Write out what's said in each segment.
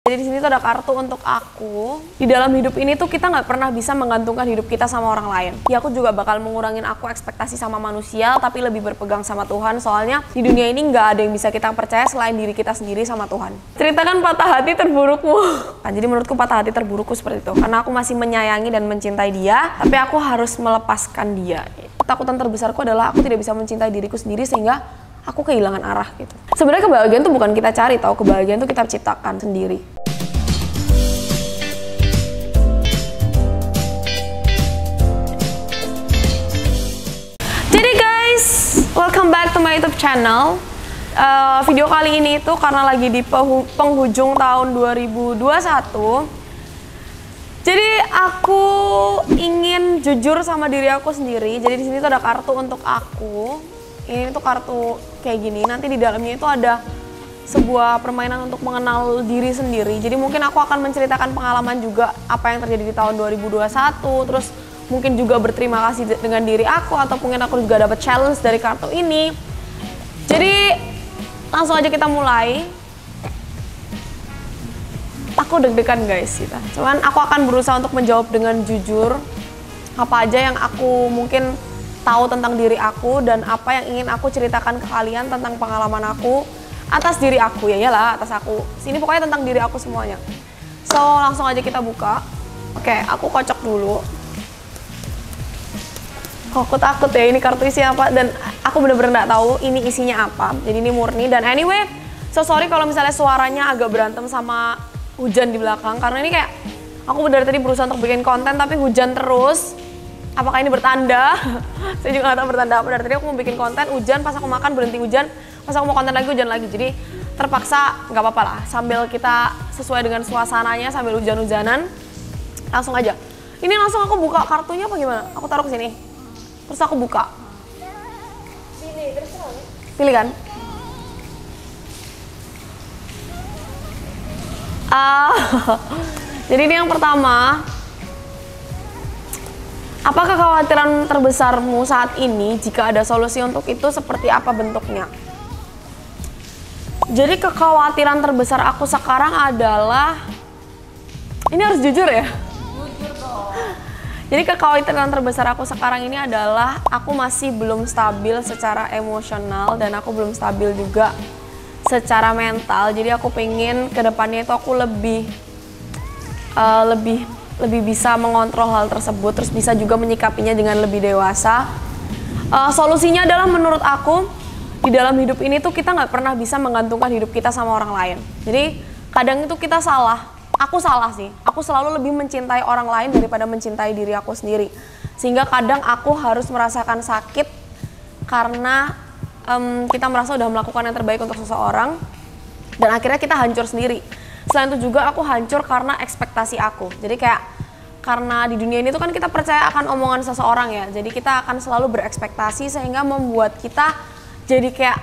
Jadi di sini tuh ada kartu untuk aku. Di dalam hidup ini tuh kita nggak pernah bisa menggantungkan hidup kita sama orang lain. Ya aku juga bakal mengurangin aku ekspektasi sama manusia, tapi lebih berpegang sama Tuhan. Soalnya di dunia ini nggak ada yang bisa kita percaya selain diri kita sendiri sama Tuhan. Ceritakan patah hati terburukmu. Nah, jadi menurutku patah hati terburukku seperti itu. Karena aku masih menyayangi dan mencintai dia, tapi aku harus melepaskan dia. Ketakutan terbesarku adalah aku tidak bisa mencintai diriku sendiri sehingga aku kehilangan arah gitu. Sebenarnya kebahagiaan tuh bukan kita cari, tahu, kebahagiaan tuh kita ciptakan sendiri. Jadi guys, welcome back to my YouTube channel. Video kali ini tuh karena lagi di penghujung tahun 2021. Jadi aku ingin jujur sama diri aku sendiri. Jadi di sini tuh ada kartu untuk aku. Ini tuh kartu kayak gini. Nanti di dalamnya itu ada sebuah permainan untuk mengenal diri sendiri. Jadi mungkin aku akan menceritakan pengalaman juga apa yang terjadi di tahun 2021. Terus mungkin juga berterima kasih dengan diri aku, atau mungkin aku juga dapat challenge dari kartu ini. Jadi langsung aja kita mulai. Aku deg-degan guys gitu. Cuman aku akan berusaha untuk menjawab dengan jujur apa aja yang aku mungkin tahu tentang diri aku dan apa yang ingin aku ceritakan ke kalian tentang pengalaman aku atas diri aku, ya iyalah atas aku. Sini pokoknya tentang diri aku semuanya. So langsung aja kita buka. Oke, aku kocok dulu. Kok aku takut ya ini kartu isinya apa, dan aku bener-bener nggak tahu ini isinya apa. Jadi ini murni, dan anyway, so sorry kalau misalnya suaranya agak berantem sama hujan di belakang, karena ini kayak aku dari tadi berusaha untuk bikin konten tapi hujan terus. Apakah ini bertanda? Saya juga nggak tahu bertanda apa. Dari tadi aku mau bikin konten, hujan, pas aku makan berhenti hujan, pas aku mau konten lagi hujan lagi. Jadi terpaksa, nggak apa-apa lah, sambil kita sesuai dengan suasananya, sambil hujan-hujanan. Langsung aja. Ini langsung aku buka kartunya apa gimana? Aku taruh ke sini. Terus aku buka. Pilih, terus terang. Pilih kan? Jadi ini yang pertama. Apa kekhawatiran terbesarmu saat ini? Jika ada solusi untuk itu, seperti apa bentuknya? Jadi kekhawatiran terbesar aku sekarang adalah, ini harus jujur ya? Jujur dong. Jadi kekhawatiran terbesar aku sekarang ini adalah aku masih belum stabil secara emosional dan aku belum stabil juga secara mental. Jadi aku pengen kedepannya itu aku lebih bisa mengontrol hal tersebut, terus bisa juga menyikapinya dengan lebih dewasa. Solusinya adalah menurut aku, di dalam hidup ini tuh kita nggak pernah bisa menggantungkan hidup kita sama orang lain. Jadi kadang itu kita salah. Aku salah sih, aku selalu lebih mencintai orang lain daripada mencintai diri aku sendiri. Sehingga kadang aku harus merasakan sakit karena kita merasa udah melakukan yang terbaik untuk seseorang dan akhirnya kita hancur sendiri. Selain itu juga aku hancur karena ekspektasi aku. Jadi kayak, karena di dunia ini tuh kan kita percaya akan omongan seseorang ya. Jadi kita akan selalu berekspektasi sehingga membuat kita jadi kayak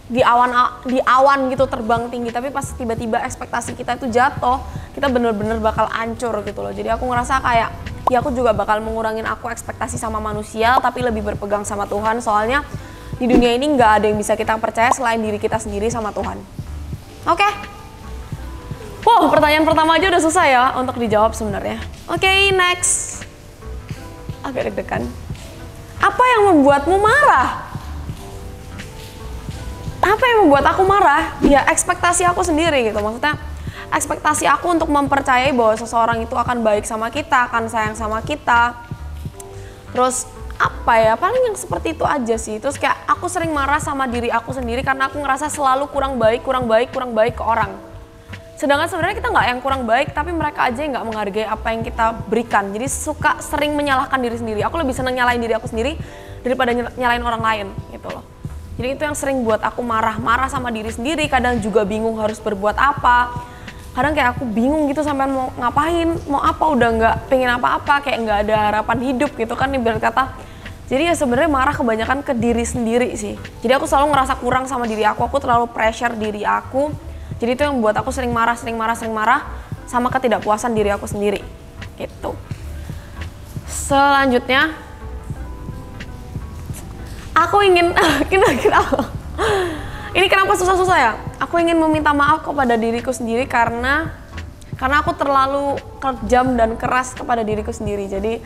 di awan gitu, terbang tinggi, tapi pas tiba-tiba ekspektasi kita itu jatuh, kita bener-bener bakal hancur gitu loh. Jadi aku ngerasa kayak, ya aku juga bakal mengurangin aku ekspektasi sama manusia, tapi lebih berpegang sama Tuhan. Soalnya di dunia ini nggak ada yang bisa kita percaya selain diri kita sendiri sama Tuhan. Oke. Wow, pertanyaan pertama aja udah susah ya untuk dijawab sebenarnya. Oke, next. Agak deg-degan. Apa yang membuatmu marah? Apa yang membuat aku marah? Ya ekspektasi aku sendiri gitu. Maksudnya ekspektasi aku untuk mempercayai bahwa seseorang itu akan baik sama kita, akan sayang sama kita. Terus apa ya, paling yang seperti itu aja sih. Terus kayak aku sering marah sama diri aku sendiri karena aku ngerasa selalu kurang baik ke orang. Sedangkan sebenarnya kita nggak yang kurang baik, tapi mereka aja yang nggak menghargai apa yang kita berikan. Jadi suka sering menyalahkan diri sendiri. Aku lebih seneng nyalain diri aku sendiri daripada nyalain orang lain gitu loh. Jadi itu yang sering buat aku marah sama diri sendiri. Kadang juga bingung harus berbuat apa. Kadang kayak aku bingung gitu sampai mau ngapain, mau apa, udah nggak pengen apa-apa, kayak nggak ada harapan hidup gitu kan ibarat kata. Jadi ya sebenarnya marah kebanyakan ke diri sendiri sih. Jadi aku selalu ngerasa kurang sama diri aku terlalu pressure diri aku. Jadi itu yang membuat aku sering marah sama ketidakpuasan diri aku sendiri gitu. Selanjutnya, aku ingin kira-kira ini kenapa susah-susah ya? aku ingin meminta maaf kepada diriku sendiri karena aku terlalu kejam dan keras kepada diriku sendiri. Jadi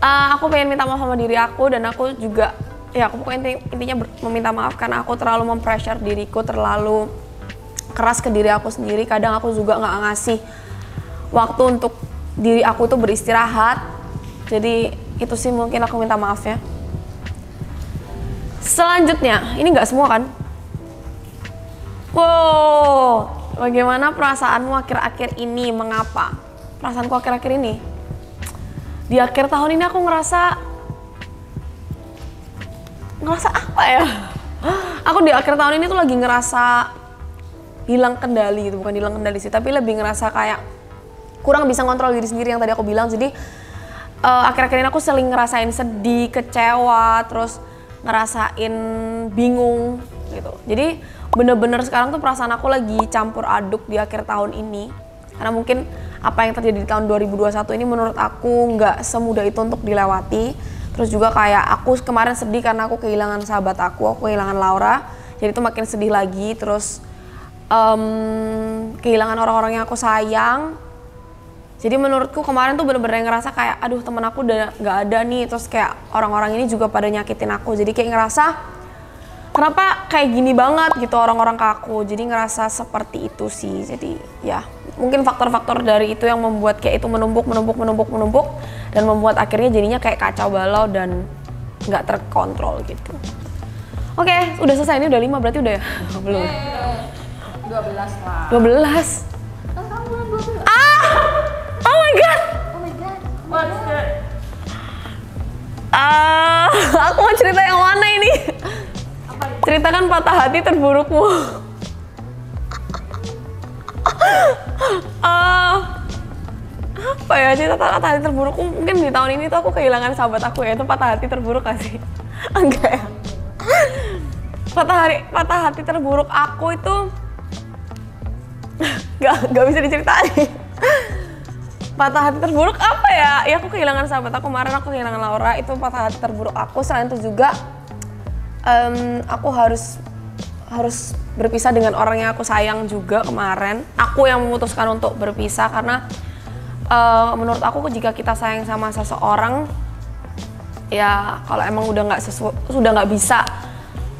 aku pengen minta maaf sama diri aku, dan aku juga ya aku pokoknya intinya meminta maaf karena aku terlalu mempressure diriku, terlalu keras ke diri aku sendiri. Kadang aku juga nggak ngasih waktu untuk diri aku tuh beristirahat. Jadi itu sih mungkin aku minta maaf ya. Selanjutnya, ini nggak semua kan? Wow, bagaimana perasaanmu akhir-akhir ini? Mengapa? Perasaanku akhir-akhir ini? Di akhir tahun ini aku ngerasa apa ya? Aku di akhir tahun ini tuh lagi ngerasa hilang kendali gitu, bukan hilang kendali sih, tapi lebih ngerasa kayak kurang bisa ngontrol diri sendiri yang tadi aku bilang. Jadi akhir-akhir ini aku sering ngerasain sedih, kecewa, terus ngerasain bingung gitu. Jadi bener-bener sekarang tuh perasaan aku lagi campur aduk di akhir tahun ini. Karena mungkin apa yang terjadi di tahun 2021 ini menurut aku nggak semudah itu untuk dilewati. Terus juga kayak aku kemarin sedih karena aku kehilangan sahabat aku kehilangan Laura. Jadi itu makin sedih lagi. Terus kehilangan orang-orang yang aku sayang. Jadi menurutku kemarin tuh bener-bener ngerasa kayak aduh temen aku udah nggak ada nih. Terus kayak orang-orang ini juga pada nyakitin aku. Jadi kayak ngerasa kenapa kayak gini banget gitu orang-orang ke aku. Jadi ngerasa seperti itu sih. Jadi ya mungkin faktor-faktor dari itu yang membuat kayak itu menumpuk dan membuat akhirnya jadinya kayak kacau balau dan nggak terkontrol gitu. Oke, udah selesai. Ini udah 5 berarti udah ya? Belum. 12 lah. 12. Kan kamu bilang 12. Oh my god. Oh my god. What's that? Aku mau cerita yang mana ini? Apa itu? Ceritakan patah hati terburukmu. Apa ya cerita patah hati terburukku? Mungkin di tahun ini tuh aku kehilangan sahabat aku ya. Itu patah hati terburuk gak sih? Enggak ya? Patah hati terburuk aku itu gak bisa diceritain. Patah hati terburuk apa ya? Ya aku kehilangan sahabat aku kemarin, aku kehilangan Laura. Itu patah hati terburuk aku. Selain itu juga aku harus berpisah dengan orang yang aku sayang juga kemarin. Aku yang memutuskan untuk berpisah karena menurut aku jika kita sayang sama seseorang, ya kalau emang udah nggak bisa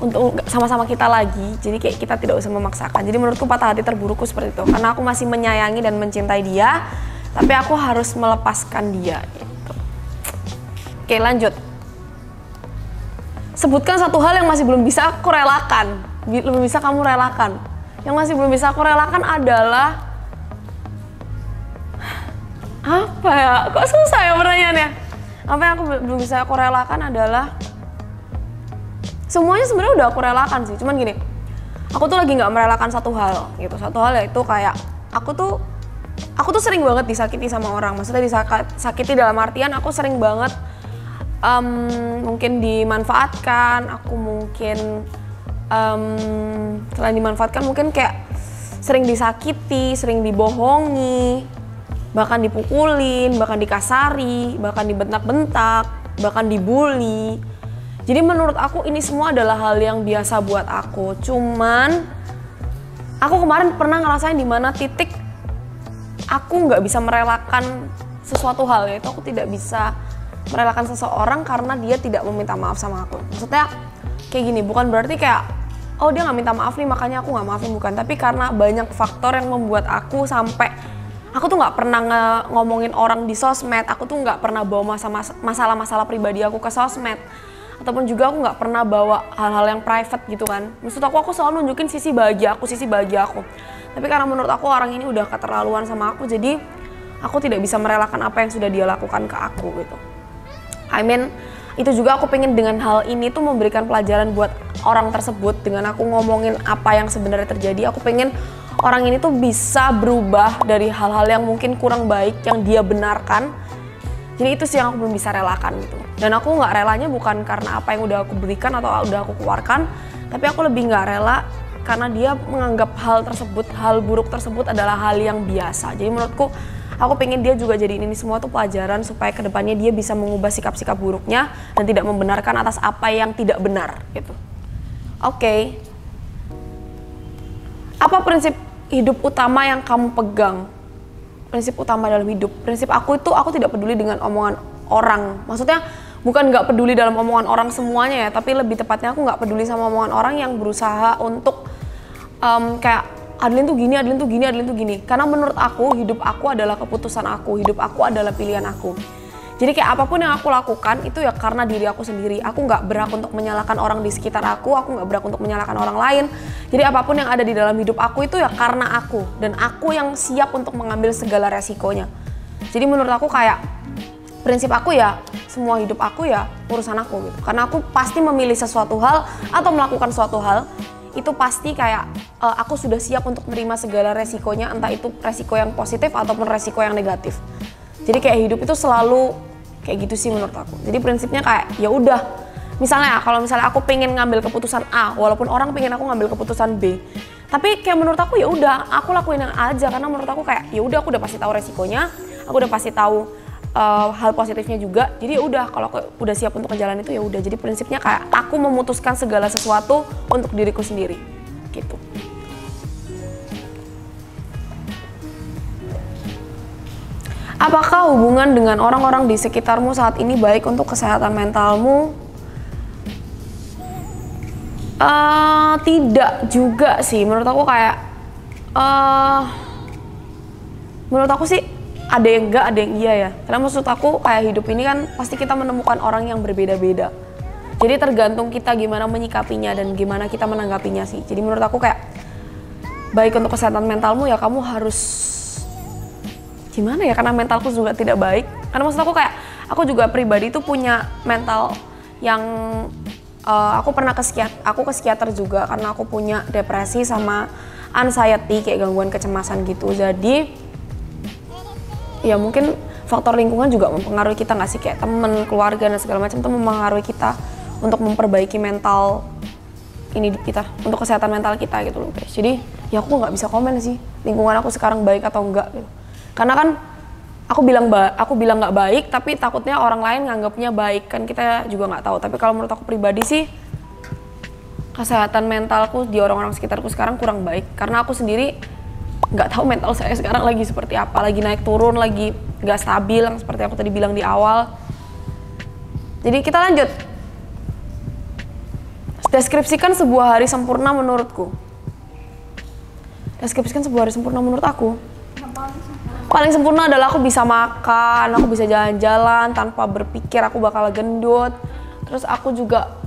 untuk sama-sama kita lagi, jadi kayak kita tidak usah memaksakan. Jadi menurutku patah hati terburukku seperti itu, karena aku masih menyayangi dan mencintai dia, tapi aku harus melepaskan dia gitu. Oke, lanjut. Sebutkan satu hal yang masih belum bisa aku relakan, belum bisa kamu relakan. Yang masih belum bisa aku relakan adalah apa ya? Kok susah ya pertanyaannya? Apa yang aku belum bisa aku relakan adalah semuanya sebenarnya udah aku relakan sih. Cuman gini, aku tuh lagi nggak merelakan satu hal gitu. Satu hal yaitu kayak aku tuh sering banget disakiti sama orang. Maksudnya disakiti dalam artian aku sering banget mungkin dimanfaatkan. Aku mungkin selain dimanfaatkan mungkin kayak sering disakiti, sering dibohongi, bahkan dipukulin, bahkan dikasari, bahkan dibentak-bentak, bahkan dibully. Jadi menurut aku ini semua adalah hal yang biasa buat aku. Cuman aku kemarin pernah ngerasain di mana titik aku nggak bisa merelakan sesuatu hal, yaitu aku tidak bisa merelakan seseorang karena dia tidak meminta maaf sama aku. Maksudnya kayak gini, bukan berarti kayak oh dia nggak minta maaf nih makanya aku nggak maafin, bukan. Tapi karena banyak faktor yang membuat aku sampai aku tuh nggak pernah ngomongin orang di sosmed. Aku tuh nggak pernah bawa masalah-masalah pribadi aku ke sosmed. Ataupun juga aku nggak pernah bawa hal-hal yang private gitu kan. Maksud aku selalu nunjukin sisi bahagia aku. Tapi karena menurut aku orang ini udah keterlaluan sama aku, jadi aku tidak bisa merelakan apa yang sudah dia lakukan ke aku gitu. I mean, itu juga aku pengen dengan hal ini tuh memberikan pelajaran buat orang tersebut. Dengan aku ngomongin apa yang sebenarnya terjadi, aku pengen orang ini tuh bisa berubah dari hal-hal yang mungkin kurang baik yang dia benarkan. Jadi itu sih yang aku belum bisa relakan gitu. Dan aku nggak relanya bukan karena apa yang udah aku berikan atau udah aku keluarkan, tapi aku lebih nggak rela karena dia menganggap hal buruk tersebut adalah hal yang biasa. Jadi menurutku, aku pengen dia juga jadiin ini semua tuh pelajaran supaya kedepannya dia bisa mengubah sikap-sikap buruknya dan tidak membenarkan atas apa yang tidak benar gitu. Oke. Apa prinsip hidup utama yang kamu pegang? Prinsip utama dalam hidup. Prinsip aku itu aku tidak peduli dengan omongan orang. Maksudnya bukan nggak peduli dalam omongan orang semuanya ya, tapi lebih tepatnya aku nggak peduli sama omongan orang yang berusaha untuk kayak Adeline tuh gini, Adeline tuh gini, Adeline tuh gini. Karena menurut aku hidup aku adalah keputusan aku, hidup aku adalah pilihan aku. Jadi kayak apapun yang aku lakukan itu ya karena diri aku sendiri. Aku nggak berhak untuk menyalahkan orang di sekitar aku nggak berhak untuk menyalahkan orang lain. Jadi apapun yang ada di dalam hidup aku itu ya karena aku. Dan aku yang siap untuk mengambil segala resikonya. Jadi menurut aku kayak prinsip aku ya semua hidup aku ya urusan aku gitu. Karena aku pasti memilih sesuatu hal atau melakukan suatu hal itu pasti kayak aku sudah siap untuk menerima segala resikonya, entah itu resiko yang positif ataupun resiko yang negatif. Jadi kayak hidup itu selalu kayak gitu sih menurut aku. Jadi prinsipnya kayak ya udah, misalnya kalau misalnya aku pengen ngambil keputusan A, walaupun orang pengen aku ngambil keputusan B, tapi kayak menurut aku ya udah, aku lakuin yang A aja karena menurut aku kayak ya udah aku udah pasti tahu resikonya, aku udah pasti tahu hal positifnya juga. Jadi ya udah kalau aku udah siap untuk ke jalan itu ya udah. Jadi prinsipnya kayak aku memutuskan segala sesuatu untuk diriku sendiri gitu. Apakah hubungan dengan orang-orang di sekitarmu saat ini baik untuk kesehatan mentalmu? Tidak juga sih, menurut aku kayak menurut aku sih ada yang enggak, ada yang iya ya. Karena maksud aku kayak hidup ini kan pasti kita menemukan orang yang berbeda-beda. Jadi tergantung kita gimana menyikapinya dan gimana kita menanggapinya sih. Jadi menurut aku kayak baik untuk kesehatan mentalmu ya kamu harus gimana ya, karena mentalku juga tidak baik. Karena maksud aku kayak aku juga pribadi tuh punya mental yang aku pernah ke psikiater juga karena aku punya depresi sama anxiety, kayak gangguan kecemasan gitu. Jadi ya mungkin faktor lingkungan juga mempengaruhi kita nggak sih, kayak temen, keluarga dan segala macam tuh mempengaruhi kita untuk memperbaiki mental ini kita, untuk kesehatan mental kita gitu loh guys. Jadi ya aku nggak bisa komen sih lingkungan aku sekarang baik atau enggak gitu. Karena kan aku bilang nggak baik, tapi takutnya orang lain nganggapnya baik, kan kita juga nggak tahu. Tapi kalau menurut aku pribadi sih kesehatan mentalku di orang-orang sekitarku sekarang kurang baik, karena aku sendiri nggak tahu mental saya sekarang lagi seperti apa, lagi naik turun, lagi nggak stabil, yang seperti aku tadi bilang di awal. Jadi kita lanjut. Deskripsikan sebuah hari sempurna menurutku. Deskripsikan sebuah hari sempurna menurut aku. Paling sempurna adalah aku bisa makan, aku bisa jalan-jalan tanpa berpikir aku bakal gendut. Terus aku juga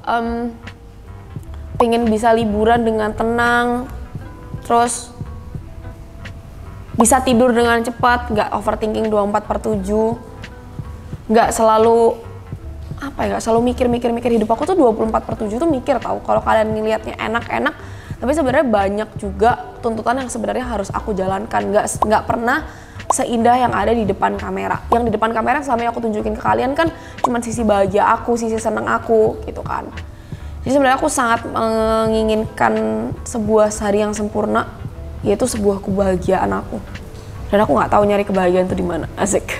pengen bisa liburan dengan tenang. Terus bisa tidur dengan cepat, nggak overthinking 24/7. Nggak selalu nggak selalu mikir hidup aku tuh 24/7 tuh mikir tahu. Kalau kalian ngelihatnya enak-enak, tapi sebenarnya banyak juga tuntutan yang sebenarnya harus aku jalankan. Nggak pernah seindah yang ada di depan kamera. Yang di depan kamera selama yang aku tunjukin ke kalian kan cuma sisi bahagia aku, sisi senang aku gitu kan. Jadi sebenarnya aku sangat menginginkan sebuah hari yang sempurna, yaitu sebuah kebahagiaan aku. Dan aku nggak tahu nyari kebahagiaan itu di mana. Asik.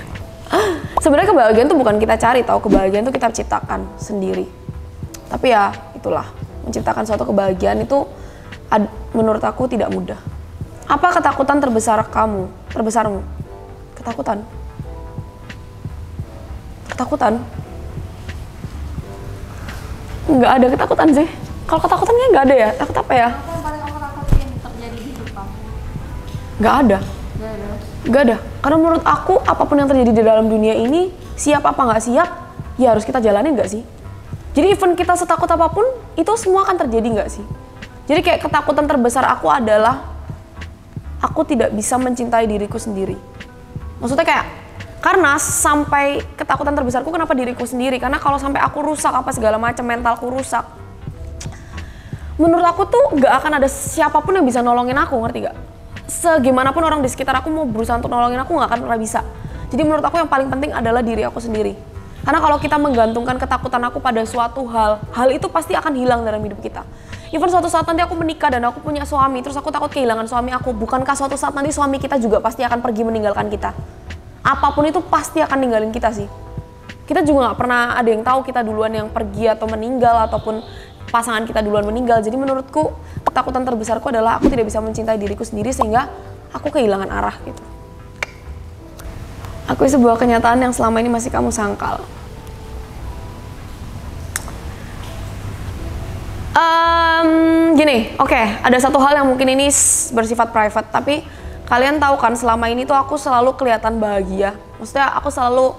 Sebenarnya kebahagiaan itu bukan kita cari, tahu, kebahagiaan itu kita ciptakan sendiri. Tapi ya itulah, menciptakan suatu kebahagiaan itu menurut aku tidak mudah. Apa ketakutan terbesarmu? Ketakutan? Nggak ada ketakutan sih. Kalau ketakutan kayaknya nggak ada ya. Takut apa ya? Apa yang paling kamu takutin terjadi di hidup kamu? Nggak ada. Nggak ada. Karena menurut aku apapun yang terjadi di dalam dunia ini, siap apa nggak siap, ya harus kita jalanin nggak sih? Jadi even kita setakut apapun, itu semua akan terjadi nggak sih? Jadi kayak ketakutan terbesar aku adalah aku tidak bisa mencintai diriku sendiri. Maksudnya kayak, karena sampai ketakutan terbesarku kenapa diriku sendiri? Karena kalau sampai aku rusak apa segala macam, mentalku rusak, menurut aku tuh nggak akan ada siapapun yang bisa nolongin aku, ngerti gak? Segimanapun orang di sekitar aku mau berusaha untuk nolongin aku, nggak akan pernah bisa. Jadi menurut aku yang paling penting adalah diri aku sendiri. Karena kalau kita menggantungkan ketakutan aku pada suatu hal itu pasti akan hilang dalam hidup kita. Even suatu saat nanti aku menikah dan aku punya suami, terus aku takut kehilangan suami aku, bukankah suatu saat nanti suami kita juga pasti akan pergi meninggalkan kita? Apapun itu pasti akan ninggalin kita sih. Kita juga nggak pernah ada yang tahu kita duluan yang pergi atau meninggal, ataupun pasangan kita duluan meninggal. Jadi menurutku ketakutan terbesarku adalah aku tidak bisa mencintai diriku sendiri sehingga aku kehilangan arah gitu. Akui sebuah kenyataan yang selama ini masih kamu sangkal. Gini, oke, ada satu hal yang mungkin ini bersifat private, tapi kalian tahu kan selama ini tuh aku selalu kelihatan bahagia. Maksudnya aku selalu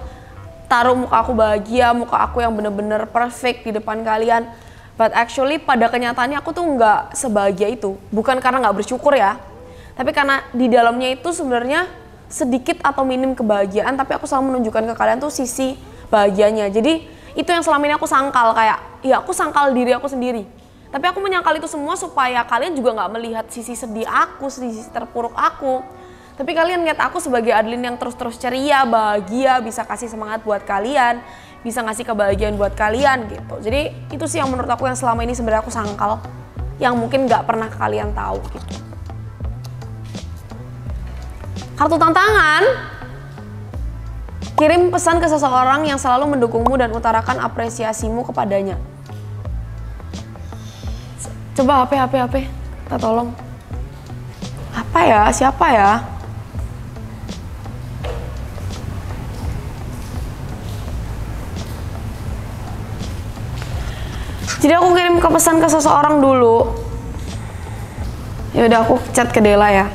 taruh muka aku bahagia, muka aku yang bener-bener perfect di depan kalian. But actually pada kenyataannya aku tuh nggak sebahagia itu. Bukan karena nggak bersyukur ya, tapi karena di dalamnya itu sebenarnya sedikit atau minim kebahagiaan, tapi aku selalu menunjukkan ke kalian tuh sisi bahagianya. Jadi itu yang selama ini aku sangkal, kayak ya aku sangkal diri aku sendiri. Tapi aku menyangkal itu semua supaya kalian juga nggak melihat sisi sedih aku, sisi terpuruk aku. Tapi kalian lihat aku sebagai Adeline yang terus-terus ceria, bahagia, bisa kasih semangat buat kalian, bisa ngasih kebahagiaan buat kalian gitu. Jadi itu sih yang menurut aku yang selama ini sebenarnya aku sangkal, yang mungkin nggak pernah kalian tahu gitu. Kartu tantangan, kirim pesan ke seseorang yang selalu mendukungmu dan utarakan apresiasimu kepadanya. Coba HP, kita tolong. Apa ya? Siapa ya? Jadi aku kirim ke pesan ke seseorang dulu. Ya udah, aku chat ke Dela ya.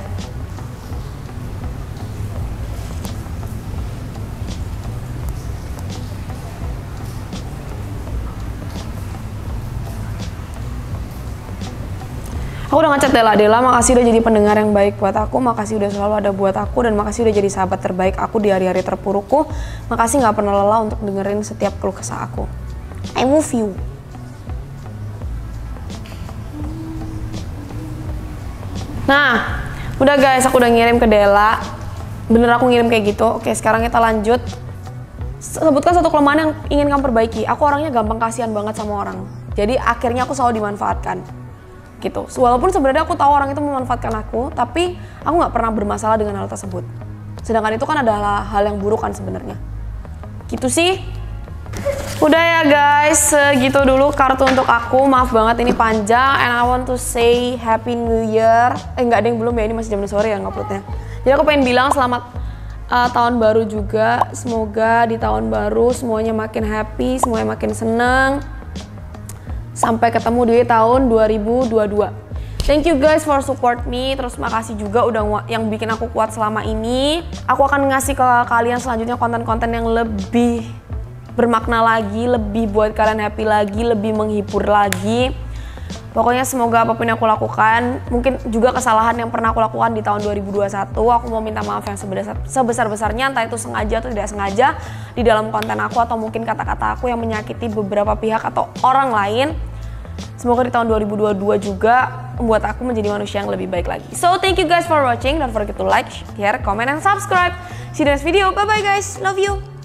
Aku udah ngechat Dela, makasih udah jadi pendengar yang baik buat aku, makasih udah selalu ada buat aku, dan makasih udah jadi sahabat terbaik aku di hari-hari terpurukku. Makasih gak pernah lelah untuk dengerin setiap keluh kesah aku. I love you. Nah, udah guys, aku udah ngirim ke Dela. Bener aku ngirim kayak gitu. Oke, sekarang kita lanjut. Sebutkan satu kelemahan yang ingin kamu perbaiki. Aku orangnya gampang kasihan banget sama orang. Jadi akhirnya aku selalu dimanfaatkan. Gitu. Walaupun sebenarnya aku tahu orang itu memanfaatkan aku, tapi aku nggak pernah bermasalah dengan hal tersebut. Sedangkan itu kan adalah hal yang buruk kan sebenarnya. Gitu sih. Udah ya guys, segitu dulu kartu untuk aku. Maaf banget ini panjang, and I want to say Happy New Year. Nggak ada yang belum ya, ini masih jam sore ya nguploadnya. Jadi aku pengen bilang selamat tahun baru juga. Semoga di tahun baru semuanya makin happy, semuanya makin seneng. Sampai ketemu di tahun 2022. Thank you guys for support me. Terus makasih juga udah yang bikin aku kuat selama ini. Aku akan ngasih ke kalian selanjutnya konten-konten yang lebih bermakna lagi, lebih buat kalian happy lagi, lebih menghibur lagi. Pokoknya semoga apapun yang aku lakukan, mungkin juga kesalahan yang pernah aku lakukan di tahun 2021, aku mau minta maaf yang sebesar-besarnya, entah itu sengaja atau tidak sengaja di dalam konten aku, atau mungkin kata-kata aku yang menyakiti beberapa pihak atau orang lain. Semoga di tahun 2022 juga membuat aku menjadi manusia yang lebih baik lagi. So thank you guys for watching, don't forget to like, share, comment, and subscribe. See you next video, bye bye guys, love you.